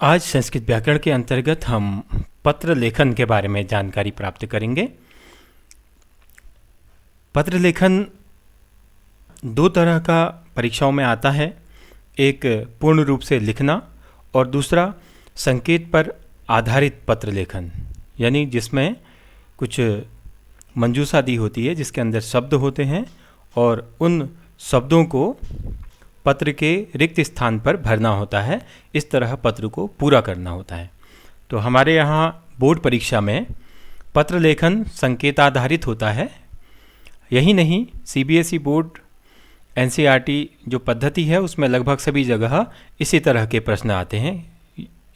आज संस्कृत व्याकरण के अंतर्गत हम पत्र लेखन के बारे में जानकारी प्राप्त करेंगे। पत्र लेखन दो तरह का परीक्षाओं में आता है, एक पूर्ण रूप से लिखना और दूसरा संकेत पर आधारित पत्र लेखन, यानी जिसमें कुछ मंजूषा दी होती है जिसके अंदर शब्द होते हैं और उन शब्दों को पत्र के रिक्त स्थान पर भरना होता है। इस तरह पत्र को पूरा करना होता है। तो हमारे यहाँ बोर्ड परीक्षा में पत्र लेखन संकेताधारित होता है। यही नहीं, सीबीएसई बोर्ड एनसीईआरटी जो पद्धति है उसमें लगभग सभी जगह इसी तरह के प्रश्न आते हैं।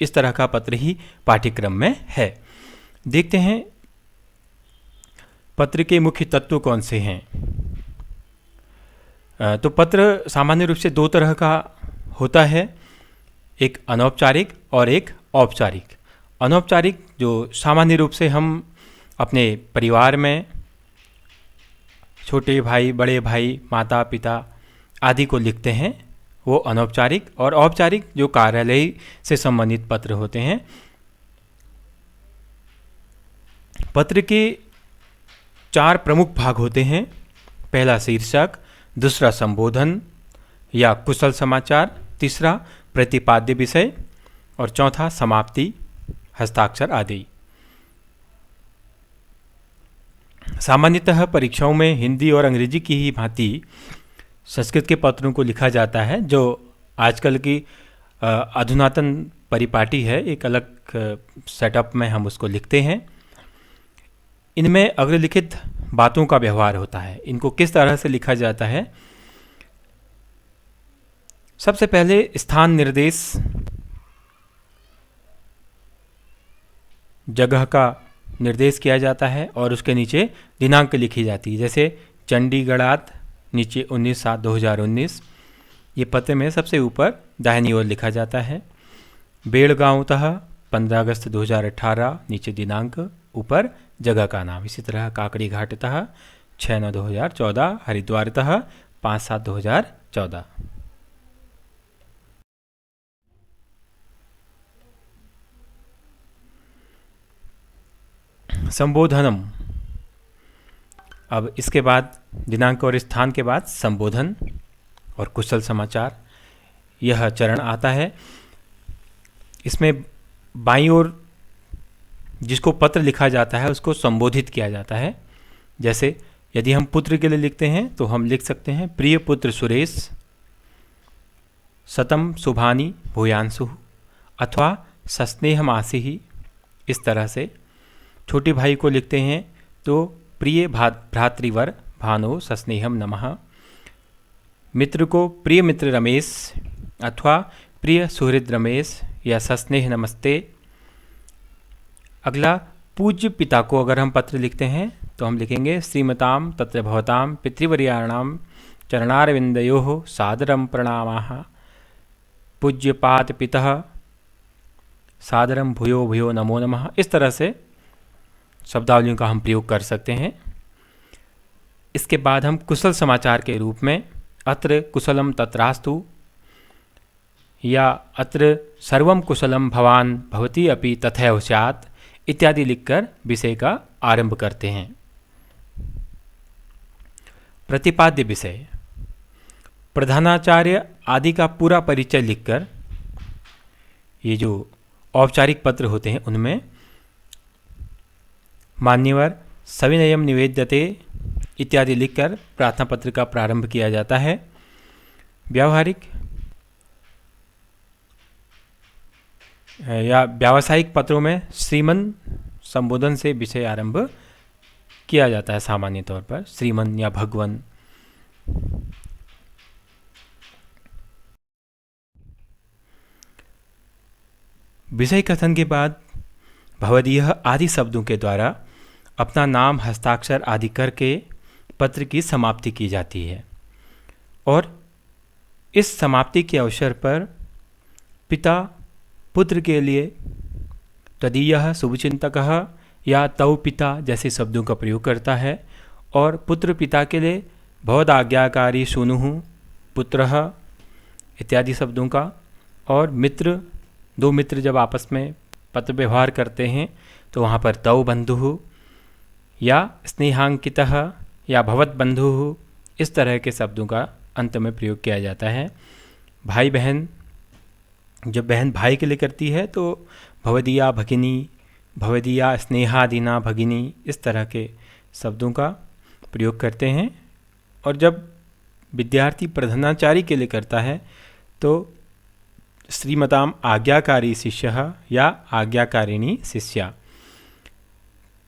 इस तरह का पत्र ही पाठ्यक्रम में है। देखते हैं पत्र के मुख्य तत्व कौन से हैं। तो पत्र सामान्य रूप से दो तरह का होता है, एक अनौपचारिक और एक औपचारिक। अनौपचारिक जो सामान्य रूप से हम अपने परिवार में छोटे भाई, बड़े भाई, माता पिता आदि को लिखते हैं, वो अनौपचारिक। और औपचारिक जो कार्यालय से संबंधित पत्र होते हैं। पत्र के चार प्रमुख भाग होते हैं। पहला शीर्षक, दूसरा संबोधन या कुशल समाचार, तीसरा प्रतिपाद्य विषय और चौथा समाप्ति, हस्ताक्षर आदि। सामान्यतः परीक्षाओं में हिंदी और अंग्रेजी की ही भांति संस्कृत के पत्रों को लिखा जाता है, जो आजकल की अधुनातन परिपाटी है। एक अलग सेटअप में हम उसको लिखते हैं। इनमें अग्रलिखित बातों का व्यवहार होता है। इनको किस तरह से लिखा जाता है? सबसे पहले स्थान निर्देश, जगह का निर्देश किया जाता है और उसके नीचे दिनांक लिखी जाती है। जैसे चंडीगढ़ात, नीचे 19/7/2019, ये पत्र में सबसे ऊपर दाहिनी ओर लिखा जाता है। बेड़गांवतः 15 अगस्त 2018, नीचे दिनांक, ऊपर जगह का नाम। इसी तरह काकड़ी घाटतः 6/9/2014, हरिद्वारतः 5/7/2014। संबोधनम, अब इसके बाद दिनांक और स्थान के बाद संबोधन और कुशल समाचार, यह चरण आता है। इसमें बाईं ओर जिसको पत्र लिखा जाता है उसको संबोधित किया जाता है। जैसे यदि हम पुत्र के लिए लिखते हैं तो हम लिख सकते हैं, प्रिय पुत्र सुरेश, सतम शुभानि भूयांशु, अथवा सस्नेहम आसिहि। इस तरह से छोटे भाई को लिखते हैं तो प्रिय भ्रातृवर भानो सस्नेहम नमः। मित्र को प्रिय मित्र रमेश अथवा प्रिय सुहृद रमेश या सस्नेह नमस्ते। अगला, पूज्य पिता को अगर हम पत्र लिखते हैं तो हम लिखेंगे, श्रीमताम तत्र भवताम पितृवर्याणाम चरणारविंदयोः सादरम प्रणामाः, पूज्यपात पितः सादरम भूयो भूयो नमो नमः। इस तरह से शब्दावलियों का हम प्रयोग कर सकते हैं। इसके बाद हम कुशल समाचार के रूप में अत्र कुशलम तत्रास्तु या अत्र सर्वम कुशलम भवान भवती अपि तथैव स्यात् इत्यादि लिखकर विषय का आरंभ करते हैं। प्रतिपाद्य विषय, प्रधानाचार्य आदि का पूरा परिचय लिखकर, ये जो औपचारिक पत्र होते हैं उनमें मान्यवर सविनयम निवेद्यते इत्यादि लिखकर प्रार्थना पत्र का प्रारंभ किया जाता है। व्यावहारिक या व्यावसायिक पत्रों में श्रीमन संबोधन से विषय आरंभ किया जाता है, सामान्य तौर पर श्रीमन या भगवन। विषय कथन के बाद भवदीय आदि शब्दों के द्वारा अपना नाम, हस्ताक्षर आदि करके पत्र की समाप्ति की जाती है। और इस समाप्ति के अवसर पर पिता पुत्र के लिए तदीयः शुभचिंतकः या तौ पिता जैसे शब्दों का प्रयोग करता है, और पुत्र पिता के लिए भवदाज्ञाकारी सूनुः पुत्रः इत्यादि शब्दों का, और मित्र दो मित्र जब आपस में पत्र व्यवहार करते हैं तो वहाँ पर तौ बंधु या स्नेहांकितः या भवत बंधु इस तरह के शब्दों का अंत में प्रयोग किया जाता है। भाई बहन, जब बहन भाई के लिए करती है तो भवदीया भगिनी, भवदीया स्नेहादीना भगिनी, इस तरह के शब्दों का प्रयोग करते हैं। और जब विद्यार्थी प्रधानाचार्य के लिए करता है तो श्रीमताम आज्ञाकारी शिष्य या आज्ञाकारिणी शिष्या।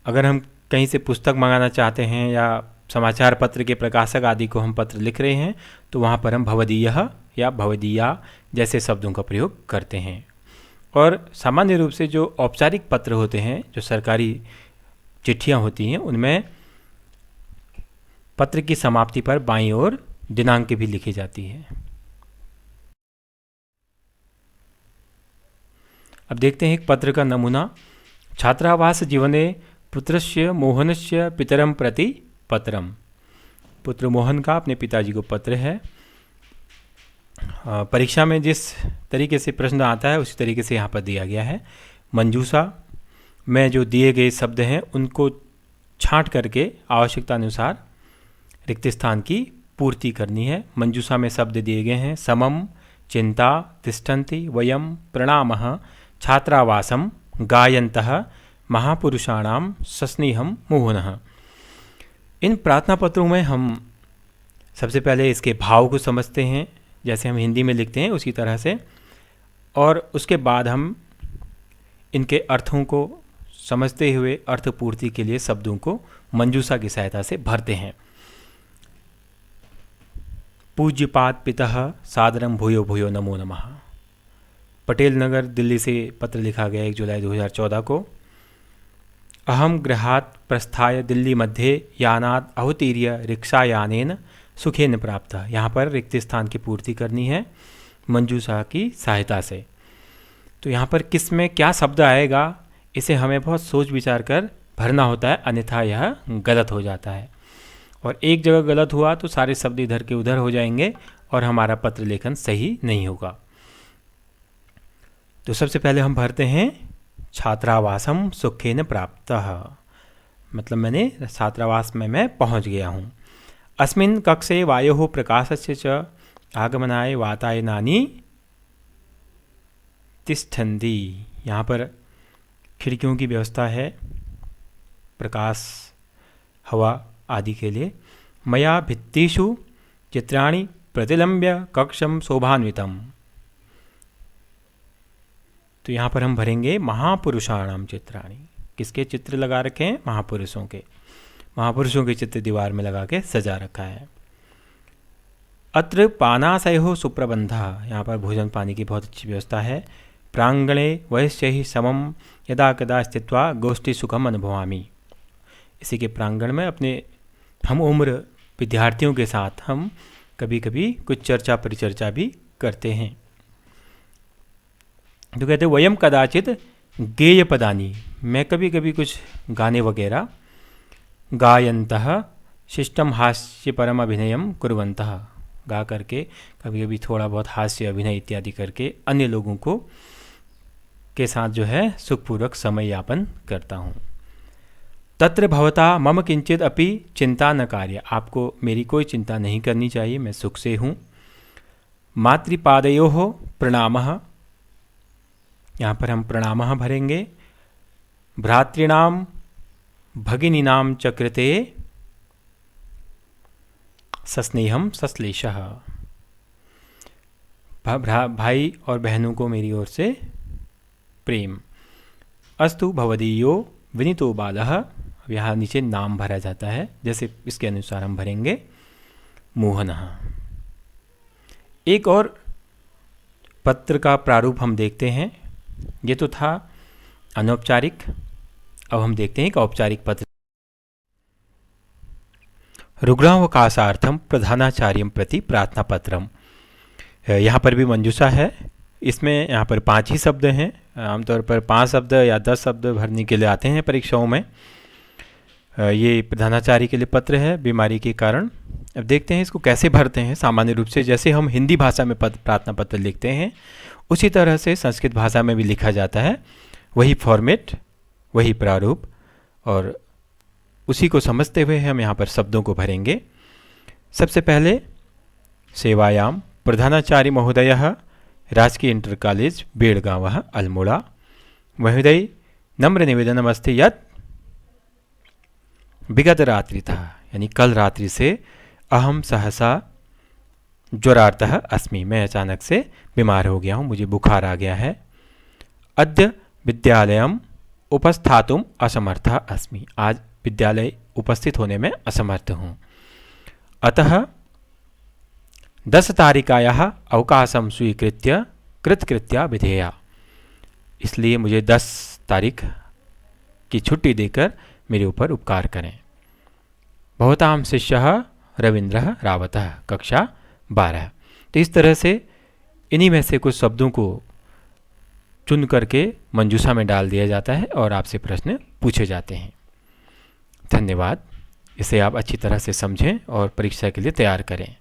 अगर हम कहीं से पुस्तक मंगाना चाहते हैं या समाचार पत्र के प्रकाशक आदि को हम पत्र लिख रहे हैं तो वहाँ पर हम भवदीयः या भवदीया जैसे शब्दों का प्रयोग करते हैं। और सामान्य रूप से जो औपचारिक पत्र होते हैं, जो सरकारी चिट्ठियाँ होती हैं, उनमें पत्र की समाप्ति पर बाईं ओर दिनांक भी लिखी जाती है। अब देखते हैं एक पत्र का नमूना। छात्रावास जीवने पुत्रस्य मोहनस्य पितरम प्रति पत्रम। पुत्र मोहन का अपने पिताजी को पत्र है। परीक्षा में जिस तरीके से प्रश्न आता है उसी तरीके से यहाँ पर दिया गया है। मंजूषा में जो दिए गए शब्द हैं उनको छांट करके आवश्यकता अनुसार रिक्त स्थान की पूर्ति करनी है। मंजूषा में शब्द दिए गए हैं समम, चिंता, तिष्ठन्ति, वयम, प्रणामः, छात्रावासम, गायन्तः, महापुरुषाणाम, सस्नेहम, मोहनः। इन प्रार्थना पत्रों में हम सबसे पहले इसके भाव को समझते हैं, जैसे हम हिंदी में लिखते हैं उसी तरह से, और उसके बाद हम इनके अर्थों को समझते हुए अर्थपूर्ति के लिए शब्दों को मंजूषा की सहायता से भरते हैं। पूज्यपाद पितः सादरम भूयो भूयो नमो नमः। पटेल नगर दिल्ली से पत्र लिखा गया 1 जुलाई 2014 को। अहम गृहात् प्रस्थाय दिल्ली मध्ये यानात् अवतीर्य रिक्शायानेन सुखेन प्राप्त। यहाँ पर रिक्त स्थान की पूर्ति करनी है मंजूषा की सहायता से। तो यहाँ पर किस में क्या शब्द आएगा इसे हमें बहुत सोच विचार कर भरना होता है, अन्यथा यह गलत हो जाता है। और एक जगह गलत हुआ तो सारे शब्द इधर के उधर हो जाएंगे और हमारा पत्र लेखन सही नहीं होगा। तो सबसे पहले हम भरते हैं छात्रावासम सुखेन प्राप्तः, मतलब मैंने छात्रावास में मैं पहुंच गया हूँ। अस्मिन् कक्षे वायोः प्रकाशस्य च आगमनाय वातायनानि तिष्ठन्ति। यहाँ पर खिड़कियों की व्यवस्था है प्रकाश हवा आदि के लिए। मया भित्तिषु चित्राणि प्रतिलम्ब्य कक्षम शोभान्वितम। तो यहाँ पर हम भरेंगे महापुरुषाणाम चित्राणि। किसके चित्र लगा रखे हैं? महापुरुषों के। महापुरुषों के चित्र दीवार में लगा के सजा रखा है। अत्र पानाशयो सुप्रबंधः। यहाँ पर भोजन पानी की बहुत अच्छी व्यवस्था है। प्रांगणे वयस्यैः समम यदा कदा स्थित्वा गोष्ठी सुखम अनुभवामि। इसी के प्रांगण में अपने हम उम्र विद्यार्थियों के साथ हम कभी कभी कुछ चर्चा परिचर्चा भी करते हैं। तो कहते वयम कदाचित गेय पदानी। मैं कभी कभी कुछ गाने वगैरह गायन्तः शिष्टम हास्य परम अभिनयम कुर्वन्तः। गा करके कभी कभी थोड़ा बहुत हास्य अभिनय इत्यादि करके अन्य लोगों को के साथ जो है सुखपूर्वक समय यापन करता हूँ। तत्र भवता मम किंचित अपि चिंता न कार्य। आपको मेरी कोई चिंता नहीं करनी चाहिए, मैं सुख से हूँ। मातृपादयोः प्रणामः। यहाँ पर हम प्रणामः भरेंगे। भ्रातॄणाम भगिनीनाम च कृते सस्नेहम सश्लेषः। भाई और बहनों को मेरी ओर से प्रेम। अस्तु भवदीयो विनीतो बालः। अब यहाँ नीचे नाम भरा जाता है, जैसे इसके अनुसार हम भरेंगे मोहनः। एक और पत्र का प्रारूप हम देखते हैं। ये तो था अनौपचारिक, अब हम देखते हैं एक औपचारिक पत्र। रुग्णावकाशार्थम प्रधानाचार्यम प्रति प्रार्थना पत्रम। यहाँ पर भी मंजूषा है। इसमें यहाँ पर 5 ही शब्द हैं। आमतौर पर 5 शब्द या 10 शब्द भरने के लिए आते हैं परीक्षाओं में। ये प्रधानाचार्य के लिए पत्र है बीमारी के कारण। अब देखते हैं इसको कैसे भरते हैं। सामान्य रूप से जैसे हम हिंदी भाषा में प्रार्थना पत्र लिखते हैं उसी तरह से संस्कृत भाषा में भी लिखा जाता है, वही फॉर्मेट, वही प्रारूप, और उसी को समझते हुए हम यहाँ पर शब्दों को भरेंगे। सबसे पहले सेवायाम प्रधानाचार्य महोदयः राजकीय इंटर कॉलेज बेड़गांवः अल्मोड़ा महोदय नम्र निवेदनमस्ति यत् विगत रात्रितः यानी कल रात्रि से अहम सहसा ज्वरार्तः अस्मि, मैं अचानक से बीमार हो गया हूँ, मुझे बुखार आ गया है। अद्य विद्यालयम उपस्थातुम असमर्थः अस्मि, आज विद्यालय उपस्थित होने में असमर्थ हूँ। अतः 10 तारिकायाः अवकाशं स्वीकृत्य कृतकृत्या विधेया, इसलिए मुझे 10 तारीख की छुट्टी देकर मेरे ऊपर उपकार करें। भवतां शिष्यः रविंद्रः रावतः कक्षा 12। तो इस तरह से इन्हीं में से कुछ शब्दों को चुन करके मंजूषा में डाल दिया जाता है और आपसे प्रश्न पूछे जाते हैं। धन्यवाद। इसे आप अच्छी तरह से समझें और परीक्षा के लिए तैयार करें।